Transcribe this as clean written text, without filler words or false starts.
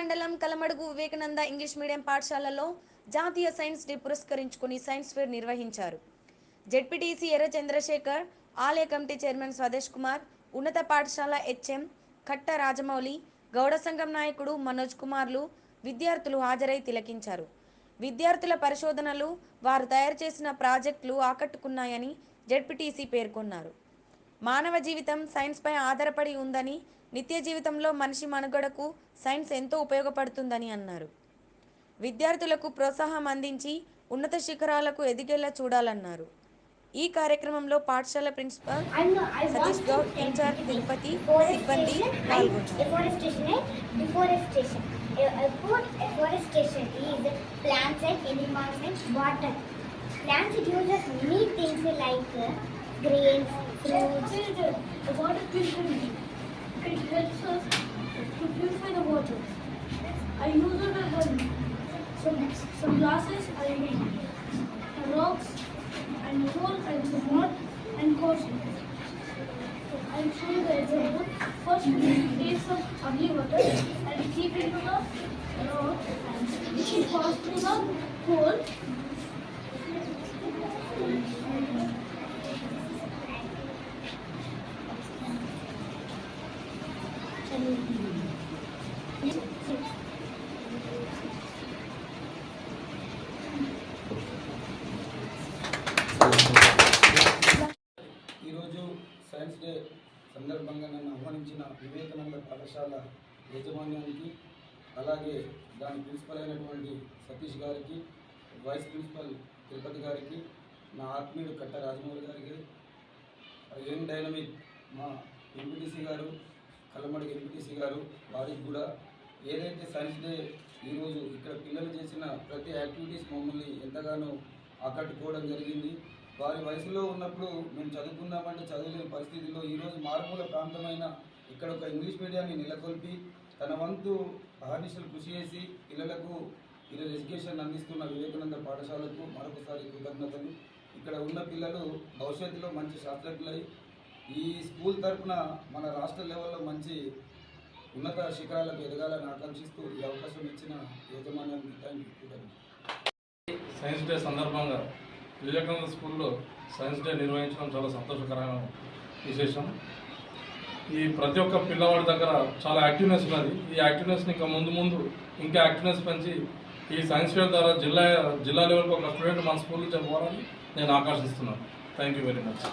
మండలం Kalamadugu Vivekananda English medium పాఠశాలలో జాతీయ సైన్స్ డే పురస్కరించుకుని సైన్స్ ఫేర్ నిర్వహించారు. జెడ్పీటీసీ ఎర్ర చంద్రశేఖర్, ఆలయ కమిటీ చైర్మన్ స్వదేశ్ కుమార్, ఉన్నత పాఠశాల హెచ్ఎం కట్ట రాజమౌళి, గౌడ సంఘం నాయకుడు మనోజ్ కుమార్లు విద్యార్థులు హాజరై తిలకించారు. విద్యార్థుల పరిశోధనలు, వారు తయారు చేసిన ప్రాజెక్టులు ఆకట్టుకున్నాయని జెడ్పీటీసీ పేర్కొన్నారు. మానవ జీవితం సైన్స్పై ఆధారపడి ఉందని, నిత్య జీవితంలో మనిషి మనుగడకు సైన్స్ ఎంతో ఉపయోగపడుతుందని అన్నారు. విద్యార్థులకు ప్రోత్సాహం అందించి ఉన్నత శిఖరాలకు ఎదిగేలా చూడాలన్నారు. ఈ కార్యక్రమంలో పాఠశాల ప్రిన్సిపల్ సతీష్ గౌడ్, ఇన్ఛార్జ్ తిరుపతి సిబ్బంది పాల్గొన్నారు. Afforestation is plants and animals and water. Plants uses many things like grains, fruits. The water filtering, it helps us to purify the water. I use it as well. Some glasses I make, rocks and hole and some mud and caution. I'll show you the example. First we take some ugly water and keep it in the rock and it should pass through the hole. Science day సందర్భంగా నన్ను ఆహ్వానించిన వివేకానంద పాఠశాల యాజమాన్యానికి, అలాగే దాని principal అయినటువంటి సతీష్ గారికి, vice principal Tirupati గారికి, నా ఆత్మీయుడు కట్ట రాజమౌళి గారికి, యంగ్ డైనమిక్ మా ఎంపీటీసీ గారు, కలమడుగు ఎంపీటీసీ గారు, వారికి కూడా ఏదైతే సైన్స్ డే ఈరోజు ఇక్కడ పిల్లలు చేసిన ప్రతి యాక్టివిటీస్ మమ్మల్ని ఎంతగానో ఆకట్టుకోవడం జరిగింది. వారి వయసులో ఉన్నప్పుడు మేము చదువుకుందామంటే చదువులేని పరిస్థితుల్లో ఈరోజు మారుమూల ప్రాంతమైన ఇక్కడ ఒక ఇంగ్లీష్ మీడియాన్ని నెలకొల్పి తన వంతు అహర్నిశలు కృషి చేసి పిల్లలకు ఈరోజు ఎడ్యుకేషన్ అందిస్తున్న వివేకానంద పాఠశాలకు మరొకసారి కృతజ్ఞతలు. ఇక్కడ ఉన్న పిల్లలు భవిష్యత్తులో మంచి శాస్త్రజ్ఞులై ఈ స్కూల్ తరఫున మన రాష్ట్ర లెవెల్లో మంచి ఉన్నత శిఖరాలకు ఎదగాలని ఆకాంక్షిస్తూ ఈ అవకాశం ఇచ్చిన యాజమాన్యానికి థ్యాంక్ యూ. సైన్స్ డే సందర్భంగా వివేకానంద స్కూల్లో సైన్స్ డే నిర్వహించడం చాలా సంతోషకరమైన విశేషం. ఈ ప్రతి ఒక్క పిల్లవాడి దగ్గర చాలా యాక్టివ్నెస్ ఉన్నది. ఈ యాక్టివ్నెస్ని ఇంకా ముందు ఇంకా యాక్టివ్నెస్ పెంచి ఈ సైన్స్ ఫేర్ ద్వారా జిల్లా లెవెల్కి ఒక స్టూడెంట్ మన స్కూల్లో జరపాలని నేను ఆకాంక్షిస్తున్నాను. Thank you very much.